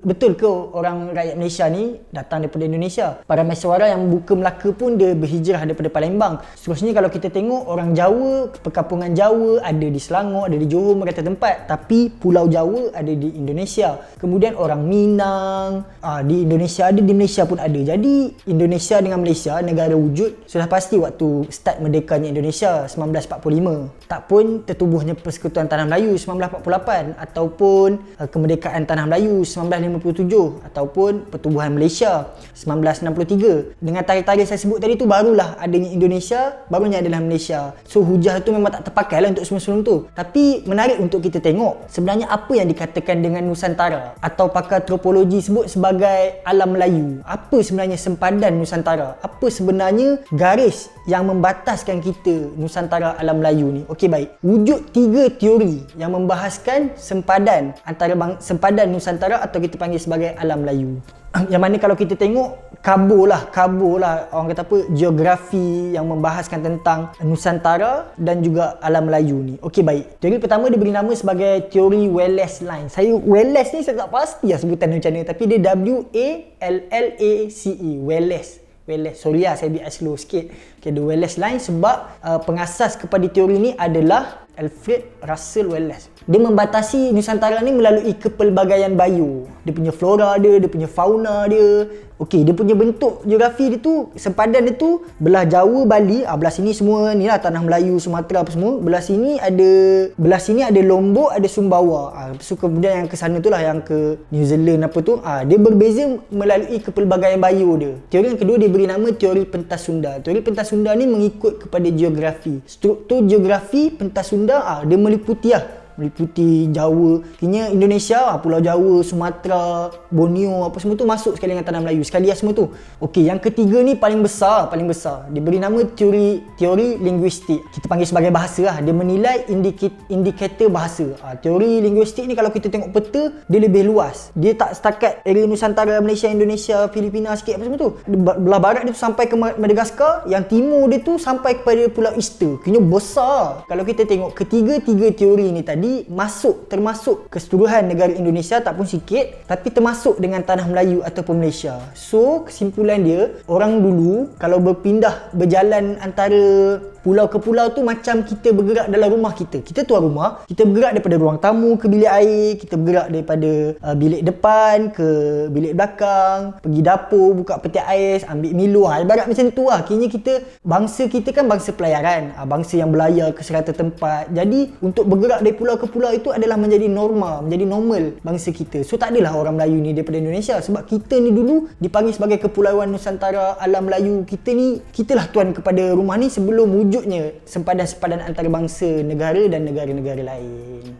Betul ke orang rakyat Malaysia ni datang daripada Indonesia? Para mesyuara yang buka Melaka pun dia berhijrah daripada Palembang. Seterusnya kalau kita tengok orang Jawa, perkampungan Jawa ada di Selangor, ada di Johor, merata tempat. Tapi Pulau Jawa ada di Indonesia. Kemudian orang Minang di Indonesia ada, di Malaysia pun ada. Jadi Indonesia dengan Malaysia negara wujud sudah pasti waktu start merdekanya Indonesia 1945. Tak pun tertubuhnya Persekutuan Tanah Melayu 1948 ataupun kemerdekaan Tanah Melayu 1957 ataupun pertubuhan Malaysia 1963. Dengan tarikh-tarikh saya sebut tadi tu barulah adanya Indonesia, barunya adalah Malaysia. So hujah tu memang tak terpakai lah untuk sebelum-sebelum tu. Tapi menarik untuk kita tengok sebenarnya apa yang dikatakan dengan Nusantara atau pakar antropologi sebut sebagai alam Melayu. Apa sebenarnya sempadan Nusantara? Apa sebenarnya garis yang membataskan kita Nusantara alam Melayu ni? Okey, baik. Wujud 3 teori yang membahaskan sempadan antara sempadan Nusantara atau kita panggil sebagai alam Melayu. Yang mana kalau kita tengok kabur lah orang kata apa, geografi yang membahaskan tentang Nusantara dan juga alam Melayu ni. Okey, baik. Teori pertama diberi nama sebagai teori Wallace Line. Wallace ni saya tak pasti lah sebutan macam mana, tapi dia W-A-L-L-A-C-E, Wallace. Sorry lah, saya biar slow sikit. Okay, the Wallace Line sebab pengasas kepada teori ni adalah Alfred Russel Wallace. Dia membatasi Nusantara ni melalui kepelbagaian bio. Dia punya flora dia punya fauna dia. Okey, dia punya bentuk geografi dia tu, sempadan dia tu belah Jawa, Bali, belah sini semua ni lah tanah Melayu, Sumatera apa semua. Belah sini ada Lombok, ada Sumbawa. So kemudian yang ke sana tu lah, yang ke New Zealand apa tu, dia berbeza melalui kepelbagaian bio dia. Teori yang kedua dia beri nama teori pentas Sunda. Teori pentas Sunda ni mengikut kepada geografi. Struktur geografi pentas Sunda dia meliputi Jawa, kini Indonesia, Pulau Jawa, Sumatera, Borneo apa semua tu masuk sekali dengan tanah Melayu, sekali semua tu. Okey, yang ketiga ni paling besar. Diberi nama teori linguistik. Kita panggil sebagai bahasa lah. Dia menilai indikator bahasa. Teori linguistik ni kalau kita tengok peta, dia lebih luas. Dia tak setakat area Nusantara, Malaysia, Indonesia, Filipina sikit apa semua tu. Belah barat dia tu sampai ke Madagaskar, yang timur dia tu sampai kepada Pulau Easter. Kini besar. Kalau kita tengok ketiga-tiga teori ni tadi termasuk keseluruhan negara Indonesia, tak pun sikit, tapi termasuk dengan tanah Melayu ataupun Malaysia. So kesimpulan dia, orang dulu kalau berjalan antara pulau ke pulau tu macam kita bergerak dalam rumah kita. Kita tuan rumah, kita bergerak daripada ruang tamu ke bilik air, kita bergerak daripada bilik depan ke bilik belakang, pergi dapur, buka peti ais, ambil Milo. Ibarat macam tu lah. Kini bangsa kita kan bangsa pelayaran, bangsa yang berlayar ke serata tempat. Jadi untuk bergerak dari pulau ke pulau itu adalah menjadi normal bangsa kita. So tak adalah orang Melayu ni daripada Indonesia, sebab kita ni dulu dipanggil sebagai Kepulauan Nusantara, alam Melayu. Kitalah tuan kepada rumah ni sebelum wujudnya sempadan-sempadan antara bangsa negara dan negara-negara lain.